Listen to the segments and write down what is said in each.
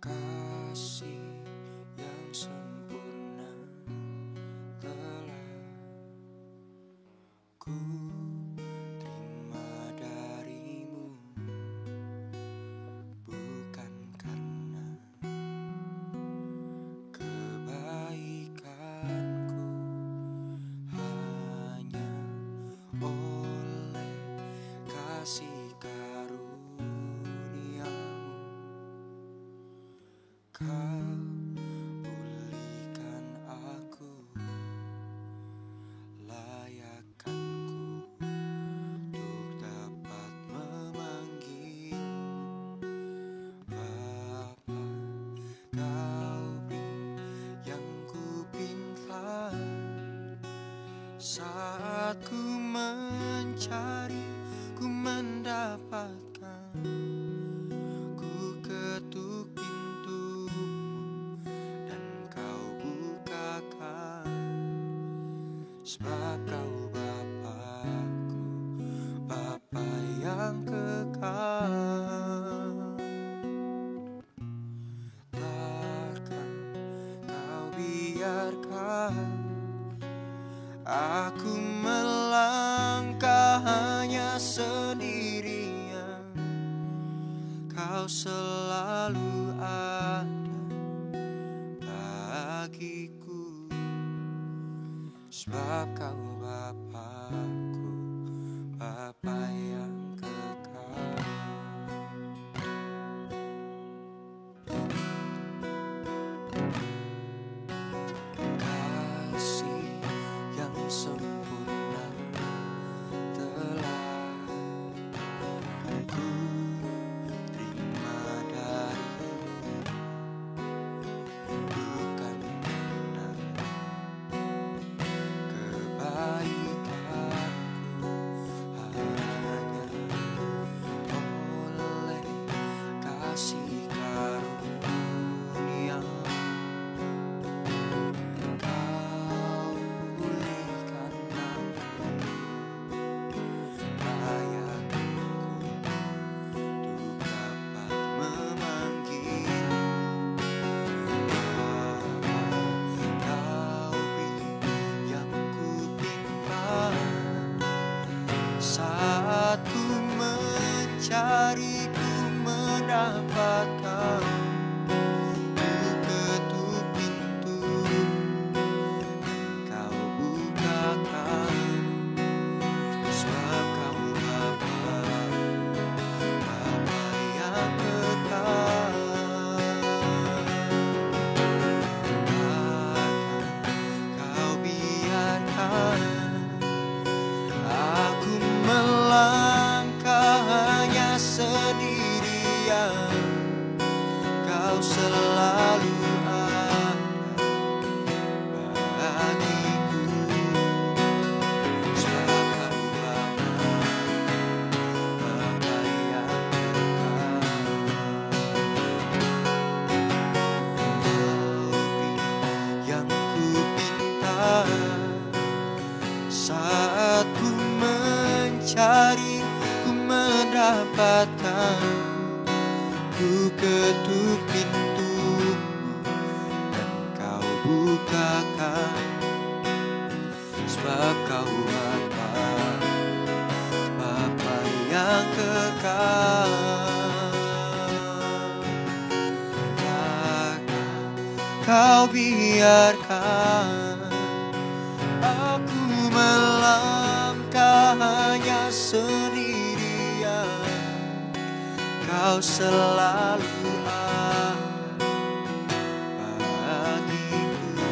Kasih yang sempurna telah ku terima darimu, bukan karena kebaikanku, hanya oleh kasih karuniamu. Kau pulihkan aku, layakkanku untuk dapat memanggilmu Bapa. Kau beri yang ku pinta saat ku mencari, ku mendapatkan. Ku ketuk sebab kau Bapakku, Bapa yang kekal. Takkan kau biarkan aku melangkah hanya sendirian. Kau selalu ada bagiku, sebab kau Bapakku, Bapa yang kekal. Kasih yang sempurna telah ku terima darimu, bukan karena kebaikanku, hanya oleh kasih karuniamu. Kau pulihkan aku, layakkanku untuk dapat memanggilmu Bapa. Kau beri yang ku pinta saat ku mencari, ku mendapatkan. Ku ketuk pintu, kau bukakan, sebab kau Bapakku, Bapa yang kekal. Takkan kau biarkan aku melangkah hanya sendirian. Kau selalu ada bagiku, sebab kau Bapakku, Bapa yang kekal. Kau beri yang ku pinta saat ku mencari, ku mendapatkan. Ku ketuk pintumu dan kau bukakan, sebab kau Bapa, Bapa yang kekal. Takkan kau biarkan aku melangkah hanya sendirian. Kau selalu ada bagiku,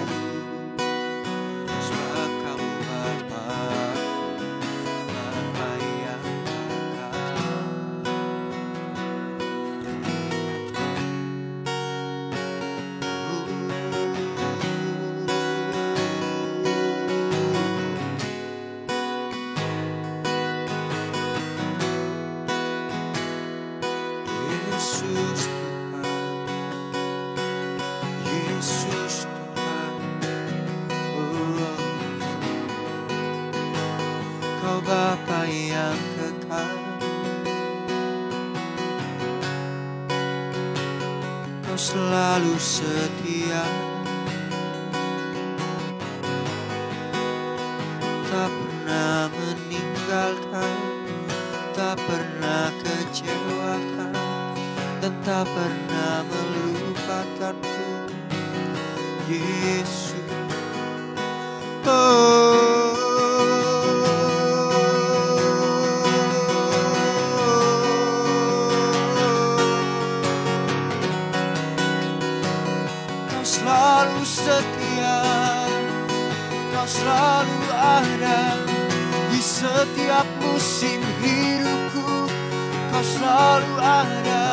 sebab kau Bapakku, Bapa yang kekal. Yesus Tuhan, Yesus Tuhan, oh, Kau Bapa yang kekal. Kau selalu setia, tak pernah meninggalkan, tak pernah kecewakan, dan tak pernah melupakanku, Yesus. Kau selalu setia, Kau selalu ada di setiap musim hidupku. Kau selalu ada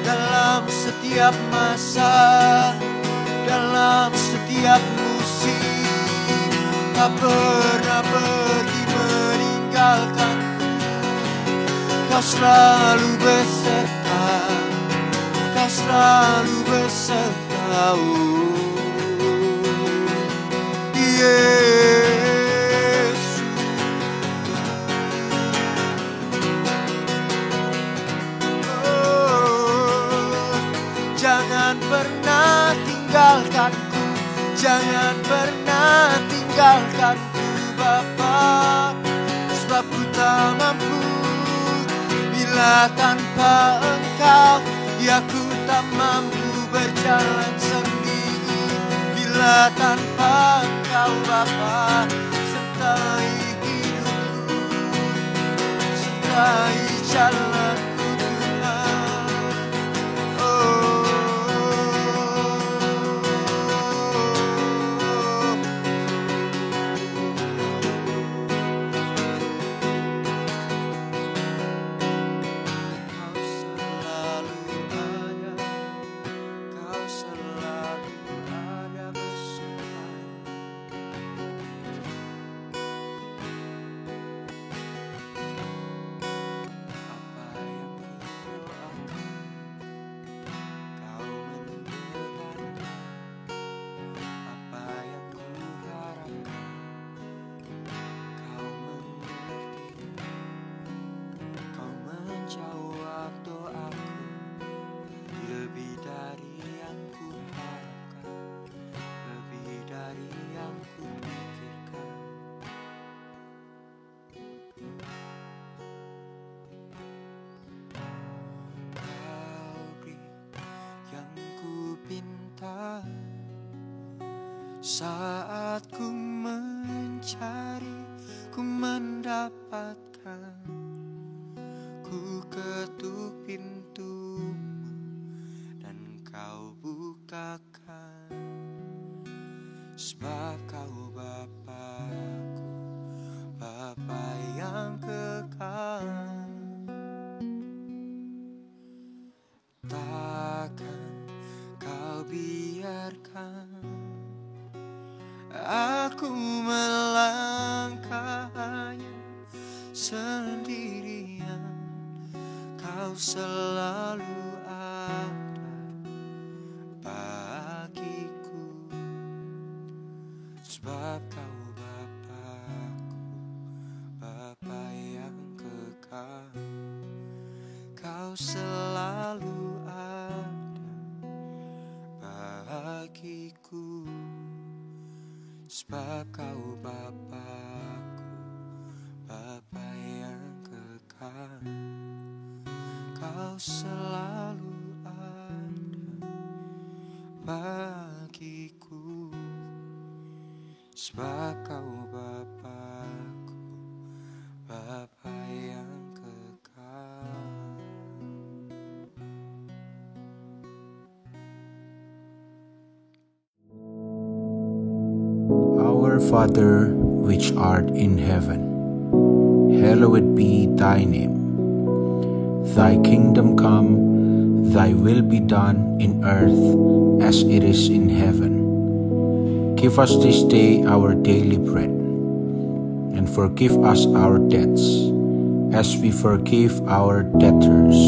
dalam setiap masa, dalam setiap musim. Tak pernah pergi meninggalkanku. Kau selalu beserta, Kau selalu beserta, Yesus. Jangan pernah tinggalkanku, jangan pernah tinggalkanku, Bapa, sebab ku tak mampu bila tanpa Engkau. Ya, ku tak mampu berjalan sendiri bila tanpa Engkau, Bapa. Sertai hidupku, sertai jalanku, Tuhan. Saat ku mencari, ku mendapatkan, ku ketuk pintumu dan Kau bukakan. Sebab Kau Bapa-Ku, Bapa yang kekal. Takkan Kau biarkan aku melangkah hanya sendirian. Kau selalu ada bagiku, sebab Kau Bapa-Ku, Bapa yang kekal. Kau selalu ada bagiku, sebab Kau Bapa-Ku, Bapa yang kekal. Kau selalu ada bagiku, sebab Kau Bapa-Ku, Bapa yang kekal. Our Father, which art in heaven, hallowed be Thy name. Thy kingdom come, Thy will be done in earth as it is in heaven. Give us this day our daily bread, and forgive us our debts, as we forgive our debtors.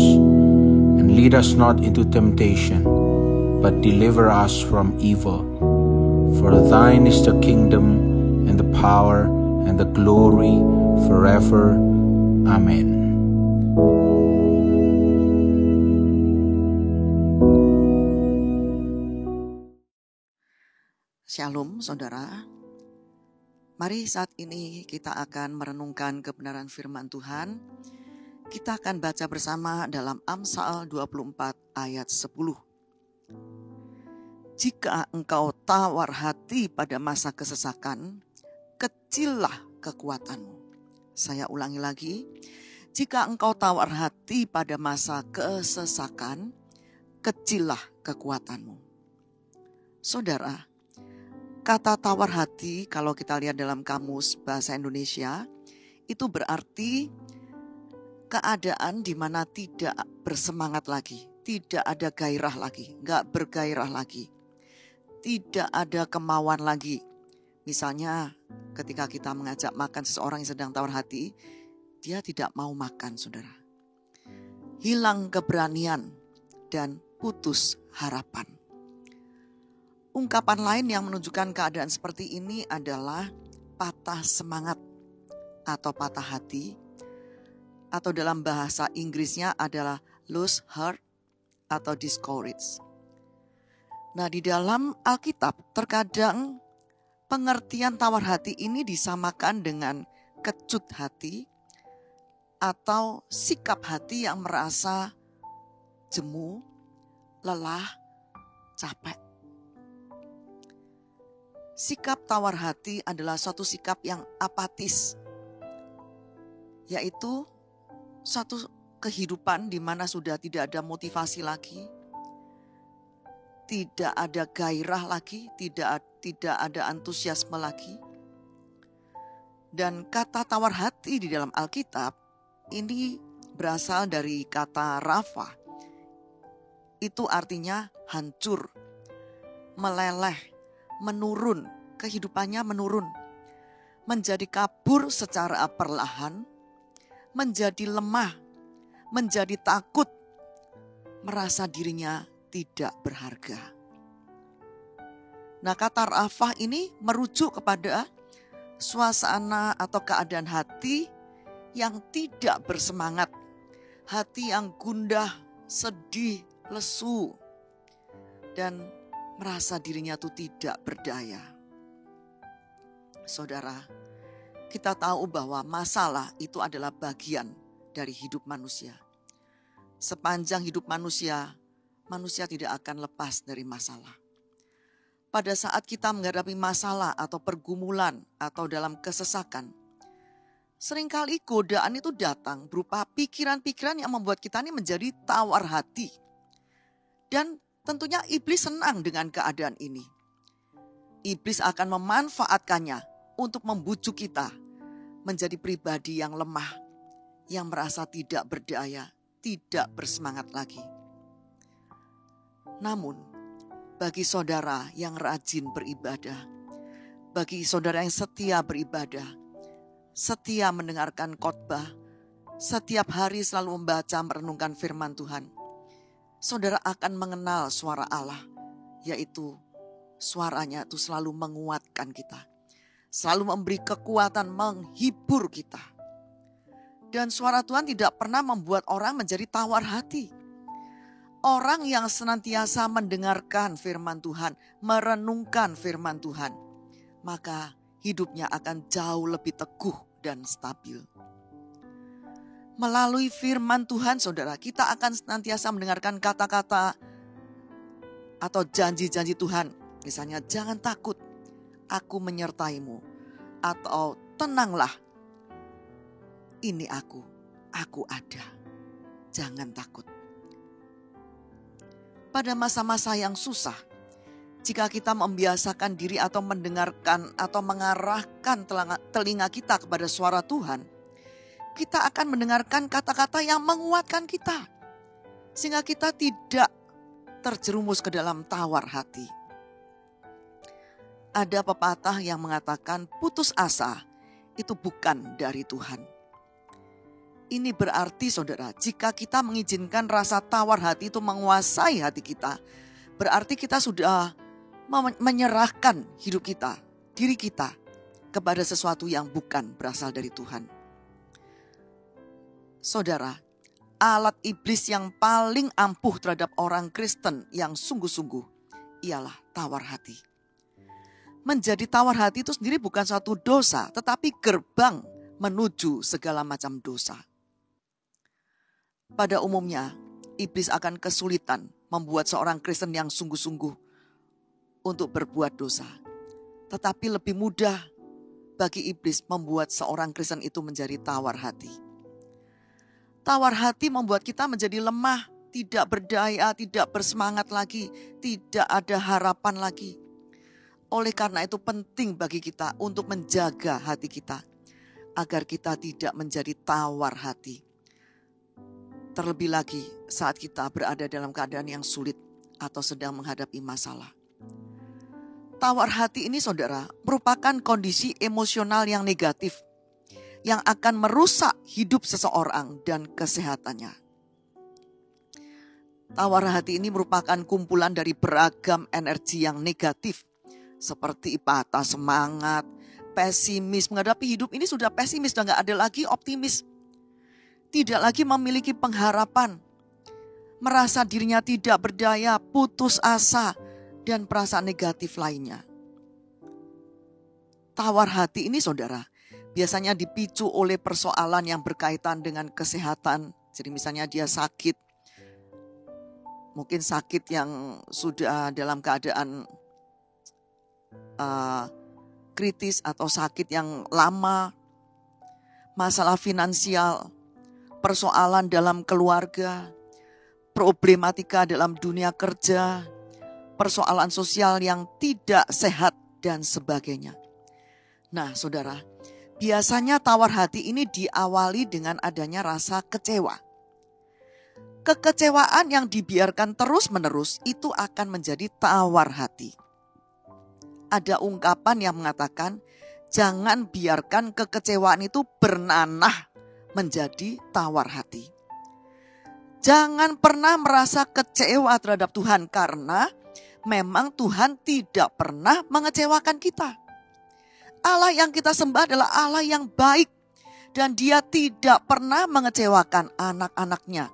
And lead us not into temptation, but deliver us from evil. For Thine is the kingdom, and the power, and the glory, forever. Amen. Shalom saudara. Mari saat ini kita akan merenungkan kebenaran firman Tuhan. Kita akan baca bersama dalam Amsal 24 ayat 10. Jika engkau tawar hati pada masa kesesakan, kecillah kekuatanmu. Saya ulangi lagi. Jika engkau tawar hati pada masa kesesakan, kecillah kekuatanmu. Saudara, kata tawar hati kalau kita lihat dalam kamus bahasa Indonesia, itu berarti keadaan di mana tidak bersemangat lagi, tidak ada gairah lagi, nggak bergairah lagi, tidak ada kemauan lagi. Misalnya ketika kita mengajak makan seseorang yang sedang tawar hati, dia tidak mau makan, saudara. Hilang keberanian dan putus harapan. Ungkapan lain yang menunjukkan keadaan seperti ini adalah patah semangat atau patah hati, atau dalam bahasa Inggrisnya adalah lose heart atau discouraged. Nah, di dalam Alkitab terkadang pengertian tawar hati ini disamakan dengan kecut hati atau sikap hati yang merasa jemu, lelah, capek. Sikap tawar hati adalah suatu sikap yang apatis, yaitu satu kehidupan di mana sudah tidak ada motivasi lagi, tidak ada gairah lagi, tidak ada antusiasme lagi. Dan kata tawar hati di dalam Alkitab ini berasal dari kata rafa. Itu artinya hancur, meleleh, menurun, kehidupannya menurun, menjadi kabur secara perlahan, menjadi lemah, menjadi takut, merasa dirinya tidak berharga. Nah, kata rafah ini merujuk kepada suasana atau keadaan hati yang tidak bersemangat, hati yang gundah, sedih, lesu, dan merasa dirinya itu tidak berdaya. Saudara, kita tahu bahwa masalah itu adalah bagian dari hidup manusia. Sepanjang hidup manusia, manusia tidak akan lepas dari masalah. Pada saat kita menghadapi masalah atau pergumulan atau dalam kesesakan, seringkali godaan itu datang berupa pikiran-pikiran yang membuat kita ini menjadi tawar hati. Dan tentunya iblis senang dengan keadaan ini. Iblis akan memanfaatkannya untuk membujuk kita menjadi pribadi yang lemah, yang merasa tidak berdaya, tidak bersemangat lagi. Namun, bagi saudara yang rajin beribadah, bagi saudara yang setia beribadah, setia mendengarkan khotbah, setiap hari selalu membaca merenungkan firman Tuhan, saudara akan mengenal suara Allah, yaitu suaranya itu selalu menguatkan kita, selalu memberi kekuatan, menghibur kita. Dan suara Tuhan tidak pernah membuat orang menjadi tawar hati. Orang yang senantiasa mendengarkan firman Tuhan, merenungkan firman Tuhan, maka hidupnya akan jauh lebih teguh dan stabil. Melalui firman Tuhan, saudara, kita akan senantiasa mendengarkan kata-kata atau janji-janji Tuhan. Misalnya, jangan takut, aku menyertaimu. Atau tenanglah, ini aku ada. Jangan takut. Pada masa-masa yang susah, jika kita membiasakan diri atau mendengarkan atau mengarahkan telinga kita kepada suara Tuhan, kita akan mendengarkan kata-kata yang menguatkan kita, sehingga kita tidak terjerumus ke dalam tawar hati. Ada pepatah yang mengatakan putus asa itu bukan dari Tuhan. Ini berarti, saudara, jika kita mengizinkan rasa tawar hati itu menguasai hati kita, berarti kita sudah menyerahkan hidup kita, diri kita, kepada sesuatu yang bukan berasal dari Tuhan. Saudara, alat iblis yang paling ampuh terhadap orang Kristen yang sungguh-sungguh ialah tawar hati. menjadi tawar hati itu sendiri bukan suatu dosa, tetapi gerbang menuju segala macam dosa. Pada umumnya, iblis akan kesulitan membuat seorang Kristen yang sungguh-sungguh untuk berbuat dosa. Tetapi lebih mudah bagi iblis membuat seorang Kristen itu menjadi tawar hati. Tawar hati membuat kita menjadi lemah, tidak berdaya, tidak bersemangat lagi, tidak ada harapan lagi. Oleh karena itu penting bagi kita untuk menjaga hati kita, agar kita tidak menjadi tawar hati. Terlebih lagi saat kita berada dalam keadaan yang sulit atau sedang menghadapi masalah. Tawar hati ini, saudara, merupakan kondisi emosional yang negatif yang akan merusak hidup seseorang dan kesehatannya. Tawar hati ini merupakan kumpulan dari beragam energi yang negatif, seperti patah semangat, pesimis. Menghadapi hidup ini sudah pesimis, sudah gak ada lagi optimis. Tidak lagi memiliki pengharapan, merasa dirinya tidak berdaya, putus asa, dan perasaan negatif lainnya. Tawar hati ini, saudara, biasanya dipicu oleh persoalan yang berkaitan dengan kesehatan. Jadi misalnya dia sakit, mungkin sakit yang sudah dalam keadaan kritis atau sakit yang lama, masalah finansial, persoalan dalam keluarga, problematika dalam dunia kerja, persoalan sosial yang tidak sehat, dan sebagainya. Nah, saudara, biasanya tawar hati ini diawali dengan adanya rasa kecewa. Kekecewaan yang dibiarkan terus-menerus itu akan menjadi tawar hati. Ada ungkapan yang mengatakan, jangan biarkan kekecewaan itu bernanah menjadi tawar hati. Jangan pernah merasa kecewa terhadap Tuhan, karena memang Tuhan tidak pernah mengecewakan kita. Allah yang kita sembah adalah Allah yang baik, dan Dia tidak pernah mengecewakan anak-anaknya.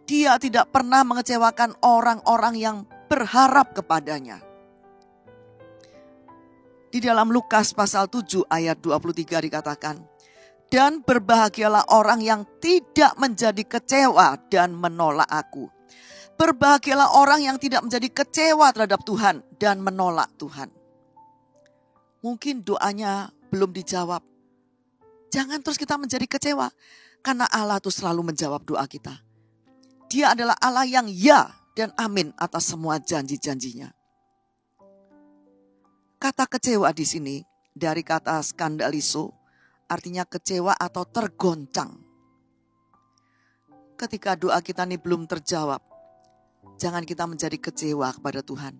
Dia tidak pernah mengecewakan orang-orang yang berharap kepadanya. Di dalam Lukas pasal 7 ayat 23 dikatakan, dan berbahagialah orang yang tidak menjadi kecewa dan menolak aku. Berbahagialah orang yang tidak menjadi kecewa terhadap Tuhan dan menolak Tuhan. Mungkin doanya belum dijawab. Jangan terus kita menjadi kecewa, karena Allah itu selalu menjawab doa kita. Dia adalah Allah yang ya dan amin atas semua janji-janjinya. Kata kecewa di sini dari kata skandaliso, artinya kecewa atau tergoncang. Ketika doa kita ini belum terjawab, jangan kita menjadi kecewa kepada Tuhan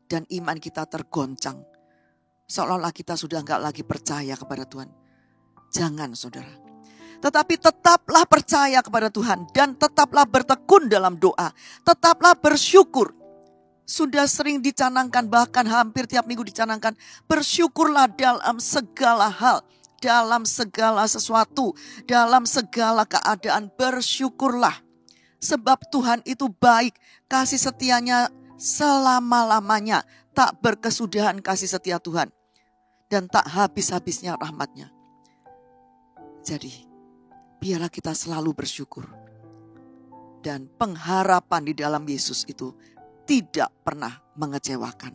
dan iman kita tergoncang, seolah-olah kita sudah enggak lagi percaya kepada Tuhan. Jangan, saudara. Tetapi tetaplah percaya kepada Tuhan dan tetaplah bertekun dalam doa. Tetaplah bersyukur. Sudah sering dicanangkan, bahkan hampir tiap minggu dicanangkan, bersyukurlah dalam segala hal, dalam segala sesuatu, dalam segala keadaan, bersyukurlah. Sebab Tuhan itu baik, kasih setianya selama-lamanya, tak berkesudahan kasih setia Tuhan, dan tak habis-habisnya rahmatnya. Jadi, biarlah kita selalu bersyukur. Dan pengharapan di dalam Yesus itu tidak pernah mengecewakan.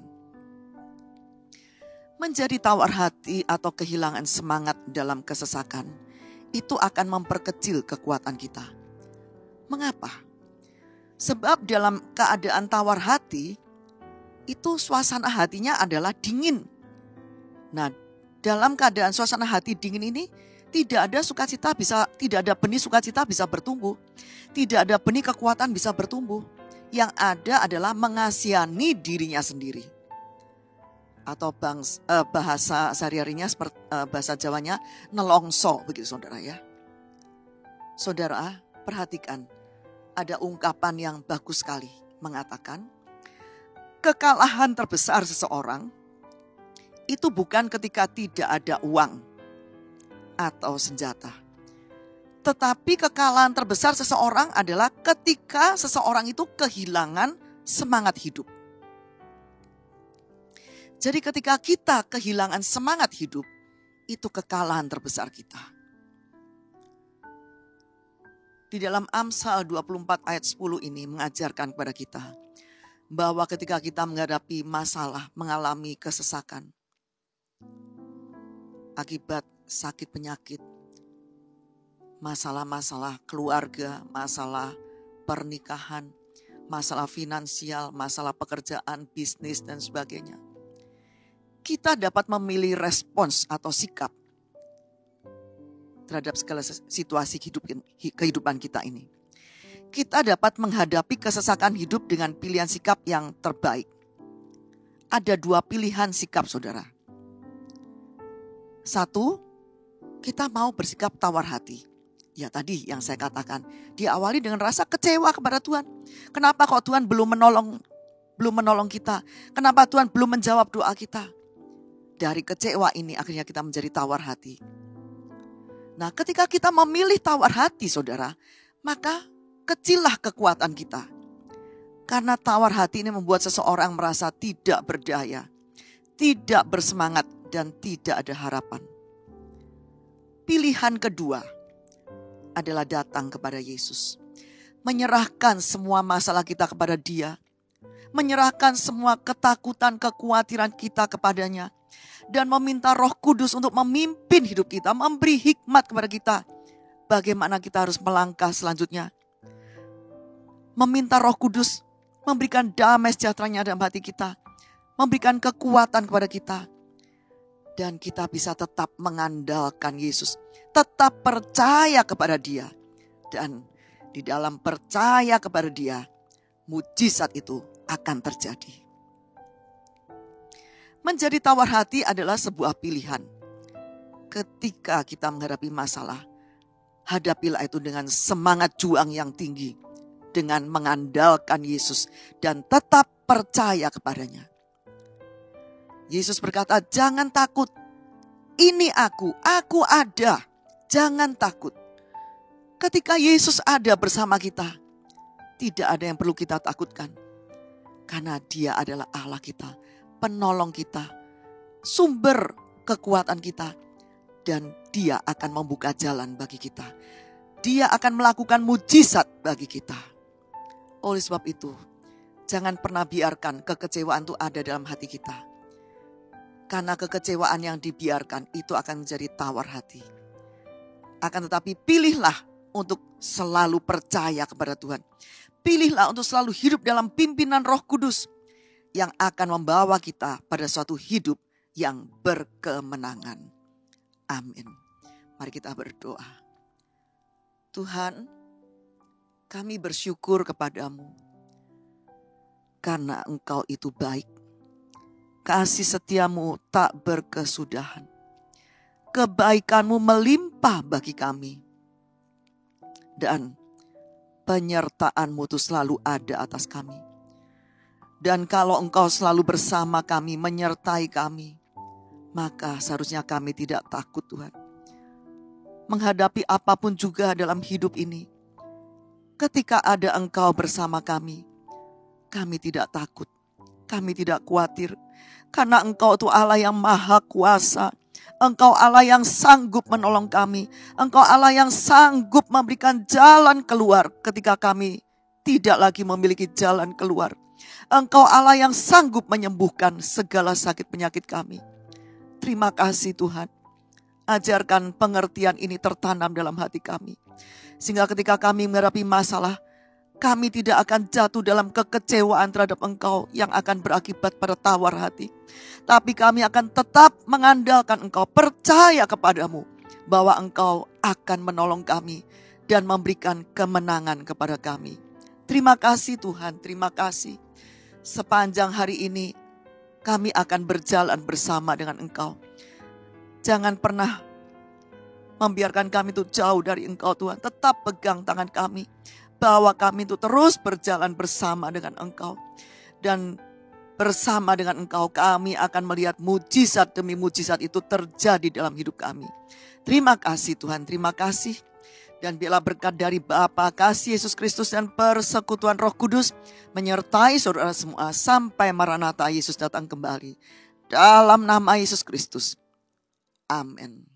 Menjadi tawar hati atau kehilangan semangat dalam kesesakan, itu akan memperkecil kekuatan kita. Mengapa? Sebab dalam keadaan tawar hati, itu suasana hatinya adalah dingin. Nah, dalam keadaan suasana hati dingin ini, tidak ada sukacita tidak ada benih sukacita bisa bertumbuh. Tidak ada benih kekuatan bisa bertumbuh. Yang ada adalah mengasihani dirinya sendiri. Atau bahasa sehari-harinya, bahasa Jawanya, nelongso, begitu saudara ya. Saudara, perhatikan, ada ungkapan yang bagus sekali mengatakan, kekalahan terbesar seseorang itu bukan ketika tidak ada uang atau senjata. Tetapi kekalahan terbesar seseorang adalah ketika seseorang itu kehilangan semangat hidup. Jadi ketika kita kehilangan semangat hidup, itu kekalahan terbesar kita. Di dalam Amsal 24 ayat 10 ini mengajarkan kepada kita bahwa ketika kita menghadapi masalah, mengalami kesesakan akibat sakit penyakit, masalah-masalah keluarga, masalah pernikahan, masalah finansial, masalah pekerjaan, bisnis dan sebagainya. Kita dapat memilih respons atau sikap terhadap segala situasi kehidupan kita ini. Kita dapat menghadapi kesesakan hidup dengan pilihan sikap yang terbaik. Ada 2 pilihan sikap, saudara. 1, kita mau bersikap tawar hati. Ya tadi yang saya katakan, diawali dengan rasa kecewa kepada Tuhan. Kenapa kok Tuhan belum menolong kita? Kenapa Tuhan belum menjawab doa kita? Dari kecewa ini akhirnya kita menjadi tawar hati. Nah, ketika kita memilih tawar hati, saudara, maka kecillah kekuatan kita. Karena tawar hati ini membuat seseorang merasa tidak berdaya, tidak bersemangat, dan tidak ada harapan. Pilihan kedua adalah datang kepada Yesus. Menyerahkan semua masalah kita kepada Dia. Menyerahkan semua ketakutan, kekhawatiran kita kepadanya. Dan meminta Roh Kudus untuk memimpin hidup kita, memberi hikmat kepada kita. Bagaimana kita harus melangkah selanjutnya. Meminta Roh Kudus memberikan damai sejahteranya dalam hati kita. Memberikan kekuatan kepada kita. Dan kita bisa tetap mengandalkan Yesus. Tetap percaya kepada Dia. Dan di dalam percaya kepada Dia, mujizat itu akan terjadi. Menjadi tawar hati adalah sebuah pilihan. Ketika kita menghadapi masalah, hadapilah itu dengan semangat juang yang tinggi. Dengan mengandalkan Yesus dan tetap percaya kepadanya. Yesus berkata, jangan takut. Ini aku ada. Jangan takut. Ketika Yesus ada bersama kita, tidak ada yang perlu kita takutkan. Karena Dia adalah Allah kita, penolong kita, sumber kekuatan kita. Dan Dia akan membuka jalan bagi kita. Dia akan melakukan mujizat bagi kita. Oleh sebab itu, jangan pernah biarkan kekecewaan itu ada dalam hati kita. Karena kekecewaan yang dibiarkan itu akan menjadi tawar hati. Akan tetapi pilihlah untuk selalu percaya kepada Tuhan. Pilihlah untuk selalu hidup dalam pimpinan Roh Kudus yang akan membawa kita pada suatu hidup yang berkemenangan. Amin. Mari kita berdoa. Tuhan, kami bersyukur kepadamu karena Engkau itu baik. Kasih setiamu tak berkesudahan. Kebaikanmu melimpah bagi kami. Dan penyertaanmu itu selalu ada atas kami. Dan kalau Engkau selalu bersama kami, menyertai kami, maka seharusnya kami tidak takut, Tuhan. Menghadapi apapun juga dalam hidup ini, ketika ada Engkau bersama kami tidak takut, kami tidak khawatir. Karena Engkau itu Allah yang maha kuasa. Engkau Allah yang sanggup menolong kami. Engkau Allah yang sanggup memberikan jalan keluar ketika kami tidak lagi memiliki jalan keluar. Engkau Allah yang sanggup menyembuhkan segala sakit penyakit kami. Terima kasih Tuhan. Ajarkan pengertian ini tertanam dalam hati kami. Sehingga ketika kami menghadapi masalah, kami tidak akan jatuh dalam kekecewaan terhadap Engkau yang akan berakibat pada tawar hati. Tapi kami akan tetap mengandalkan Engkau, percaya kepadamu bahwa Engkau akan menolong kami dan memberikan kemenangan kepada kami. Terima kasih Tuhan, terima kasih. Sepanjang hari ini kami akan berjalan bersama dengan Engkau. Jangan pernah membiarkan kami itu jauh dari Engkau Tuhan. Tetap pegang tangan kami. Bahwa kami itu terus berjalan bersama dengan Engkau. Dan bersama dengan Engkau kami akan melihat mujizat demi mujizat itu terjadi dalam hidup kami. Terima kasih Tuhan, terima kasih. Dan biarlah berkat dari Bapa, kasih Yesus Kristus dan persekutuan Roh Kudus menyertai saudara semua sampai Maranatha Yesus datang kembali. Dalam nama Yesus Kristus. Amin.